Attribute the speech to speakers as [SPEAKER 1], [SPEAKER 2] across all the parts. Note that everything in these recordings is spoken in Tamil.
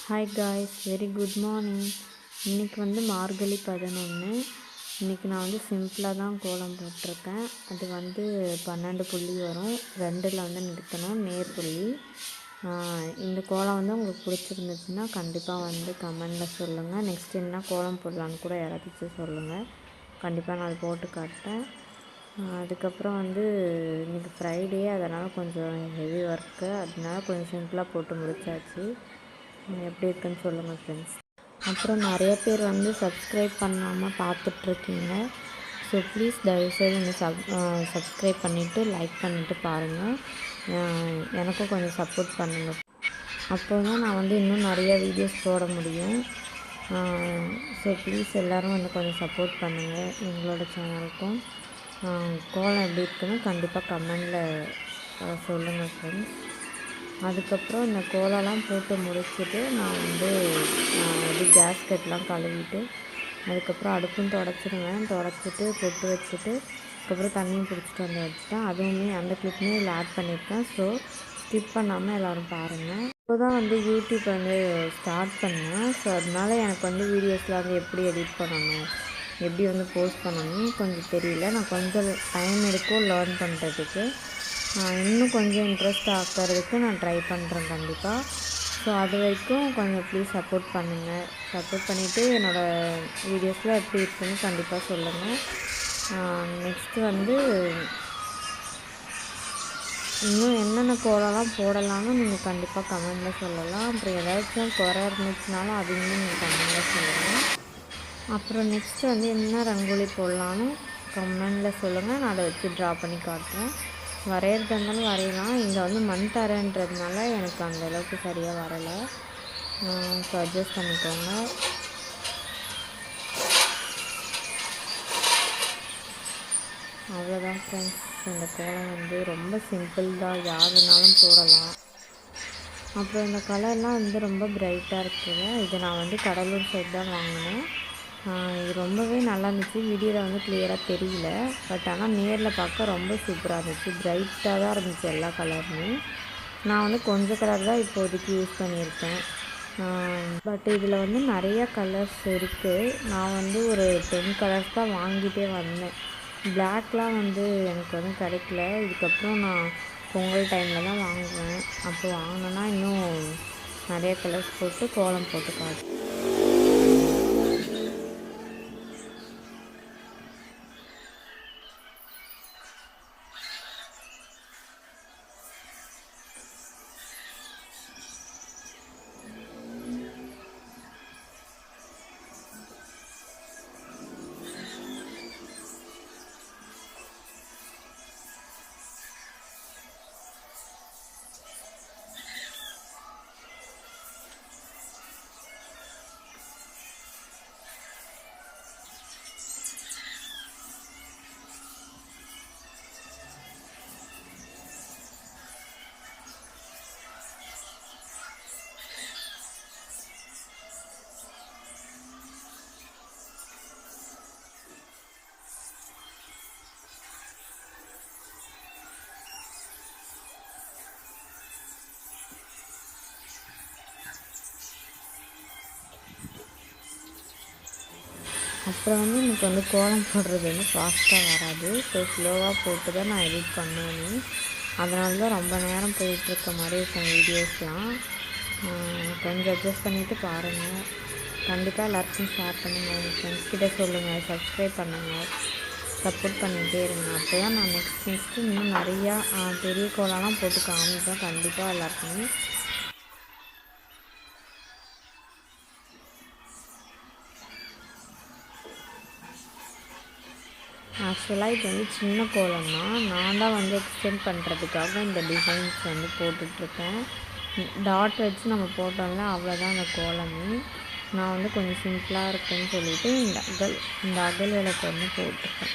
[SPEAKER 1] Hi guys, very good morning. இன்றைக்கி வந்து மார்கழி 11. இன்றைக்கி நான் வந்து சிம்பிளாக தான் கோலம் போட்டிருக்கேன். அது வந்து 12 புள்ளி வரும், 2ல் வந்து நிறுத்தணும், நேர் புள்ளி. இந்த கோலம் வந்து உங்களுக்கு பிடிச்சிருந்துச்சுன்னா கண்டிப்பாக வந்து கமெண்டில் சொல்லுங்கள். நெக்ஸ்ட் என்ன கோலம் போடலான்னு கூட யாராச்சும் சொல்லுங்கள், கண்டிப்பாக நான் அது போட்டு காட்டுறேன். அதுக்கப்புறம் வந்து இன்றைக்கி ஃப்ரைடே, அதனால் கொஞ்சம் ஹெவி ஒர்க்கு, அதனால கொஞ்சம் சிம்பிளாக போட்டு முடித்தாச்சு. எப்படி இருக்குன்னு சொல்லுங்கள் ஃப்ரெண்ட்ஸ். அப்புறம் நிறைய பேர் வந்து சப்ஸ்கிரைப் பண்ணாமல் பார்த்துட்ருக்கீங்க. ஸோ ப்ளீஸ் தயவுசெய்து வந்து சப்ஸ்கிரைப் பண்ணிவிட்டு லைக் பண்ணிவிட்டு பாருங்கள். எனக்கும் கொஞ்சம் சப்போர்ட் பண்ணுங்கள். அப்போ தான் நான் வந்து இன்னும் நிறையா வீடியோஸ் போட முடியும். ஸோ ப்ளீஸ் எல்லோரும் வந்து கொஞ்சம் சப்போர்ட் பண்ணுங்கள் எங்களோட சேனலுக்கும். கோலம் எப்படி இருக்குன்னு கண்டிப்பாக கமெண்டில் சொல்லுங்கள் ஃப்ரெண்ட்ஸ். அதுக்கப்புறம் இந்த கோலம்லாம் போட்டு முடிச்சுட்டு நான் வந்து இது கேஸ்கெட்லாம் கழுவிட்டு அதுக்கப்புறம் அடுப்பும் தொடச்சிடுவேன். தொடச்சிட்டு பொட்டு வச்சுட்டு அதுக்கப்புறம் தண்ணியும் பிடிச்சிட்டு வந்து வச்சுட்டேன். அதுவுமே அந்த கிளிப்புமே இதில் ஆட் பண்ணியிருக்கேன். ஸோ ஸ்கிப் பண்ணாமல் எல்லோரும் பாருங்கள். இப்போ தான் வந்து யூடியூப் வந்து ஸ்டார்ட் பண்ணேன். ஸோ அதனால எனக்கு வந்து வீடியோஸில் வந்து எப்படி எடிட் பண்ணணும், எப்படி வந்து போஸ்ட் பண்ணணும் கொஞ்சம் தெரியல. நான் கொஞ்சம் டைம் எடுக்கும் லேர்ன் பண்ணுறதுக்கு. இன்னும் கொஞ்சம் இன்ட்ரெஸ்ட் ஆக்கிறதுக்கு நான் ட்ரை பண்ணுறேன் கண்டிப்பாக. ஸோ அது வரைக்கும் கொஞ்சம் ப்ளீஸ் சப்போர்ட் பண்ணுங்கள். சப்போர்ட் பண்ணிவிட்டு என்னோடய வீடியோஸில் எப்படி இருக்குன்னு கண்டிப்பாக சொல்லுங்கள். நெக்ஸ்ட்டு வந்து இன்னும் என்னென்ன கோலம்லாம் போடலான்னு நீங்கள் கண்டிப்பாக கமெண்டில் சொல்லலாம். அப்புறம் ஏதாச்சும் குறை இருந்துச்சுனாலும் அதையுமே நீங்கள் கமெண்டில் சொல்லுங்கள். அப்புறம் நெக்ஸ்ட்டு வந்து என்ன ரங்கோலி போடலான்னு கமெண்டில் சொல்லுங்கள். நான் அதை வச்சு ட்ரா பண்ணி காட்டுறேன். வரைகிறதா இருந்தாலும் வரையலாம். இங்கே வந்து மண் தரேன்றதுனால எனக்கு அந்தளவுக்கு சரியாக வரலை. ஸோ அட்ஜஸ்ட் பண்ணிக்கோங்க. அவ்வளோதான் ஃப்ரெண்ட்ஸ். இந்த கோலம் வந்து ரொம்ப சிம்பிள் தான், யார் வேணாலும் போடலாம். அப்புறம் இந்த கலர்லாம் வந்து ரொம்ப பிரைட்டாக இருக்குல்ல, இது நான் வந்து கடலூர் சைடு தான் வாங்கினேன். இது ரொம்பவே நல்லா இருந்துச்சு. வீடியோவில் வந்து கிளியராக தெரியல, பட் ஆனால் நேரில் பார்க்க ரொம்ப சூப்பராக இருந்துச்சு. பிரைட்டாக தான் இருந்துச்சு எல்லா கலருமே. நான் வந்து கொஞ்சம் கலர் தான் இப்போதைக்கு யூஸ் பண்ணியிருக்கேன். பட் இதில் வந்து நிறையா கலர்ஸ் இருக்குது. நான் வந்து ஒரு 10 கலர்ஸ் தான் வாங்கிட்டே வந்தேன். பிளாக்லாம் வந்து எனக்கு வந்து கிடைக்கல. இதுக்கப்புறம் நான் பொங்கல் டைமில் தான் வாங்குவேன். அப்போ வாங்கினேன்னா இன்னும் நிறைய கலர்ஸ் போட்டு கோலம் போட்டு காட்டுவேன். அப்புறம் வந்து எனக்கு வந்து கோலம் போடுறது வந்து ஃபாஸ்ட்டாக வராது. ஸோ ஸ்லோவாக போட்டு தான் நான் எடிட் பண்ணுவேன். அதனால தான் ரொம்ப நேரம் போயிட்டுருக்க மாதிரி இருக்கும் வீடியோஸ்லாம். கொஞ்சம் அட்ஜஸ்ட் பண்ணிவிட்டு பாருங்கள். கண்டிப்பாக எல்லாருக்கும் ஷேர் பண்ணுங்கள், உங்கள் ஃப்ரெண்ட்ஸ் கிட்டே சொல்லுங்கள், சப்ஸ்கிரைப் பண்ணுங்கள், சப்போர்ட் பண்ணிகிட்டே இருங்க. அப்போ தான் நான் நெக்ஸ்ட்டு இன்னும் நிறையா பெரிய கோலம்லாம் போட்டு காமிப்பேன் கண்டிப்பாக எல்லாருக்குமே. ஆக்சுவலாக இது வந்து சின்ன கோலம் தான். நான் தான் வந்து எக்ஸ்டெண்ட் பண்ணுறதுக்காக இந்த டிசைன்ஸ் வந்து போட்டுட்ருக்கேன். டாட் வச்சு நம்ம போட்டோம்ல, அவ்வளோதான் அந்த கோலமே. நான் வந்து கொஞ்சம் சிம்பிளாக இருக்குன்னு சொல்லிவிட்டு இந்த அகல் விளக்கு வந்து போட்டிருக்கேன்.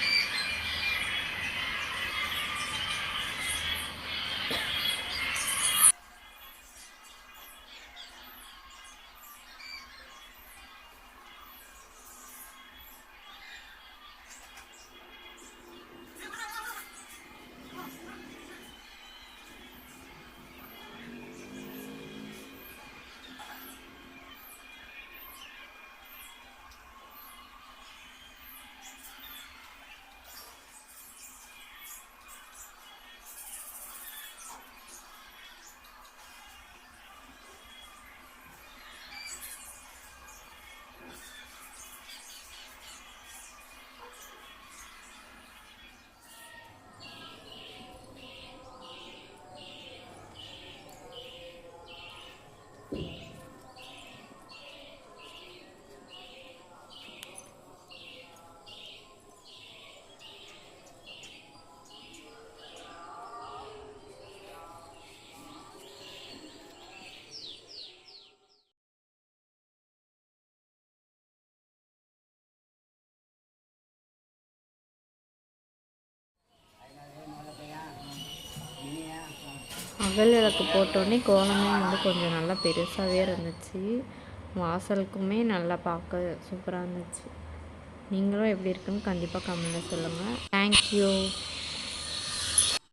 [SPEAKER 1] அகல் விளக்கு போட்டோடனே கோலமே வந்து கொஞ்சம் நல்லா பெருசாகவே இருந்துச்சு. வாசலுக்குமே நல்லா பார்க்க சூப்பராக இருந்துச்சு. நீங்களும் எப்படி இருக்குன்னு கண்டிப்பாக கமெண்ட்டில் சொல்லுங்கள். தேங்க்யூ.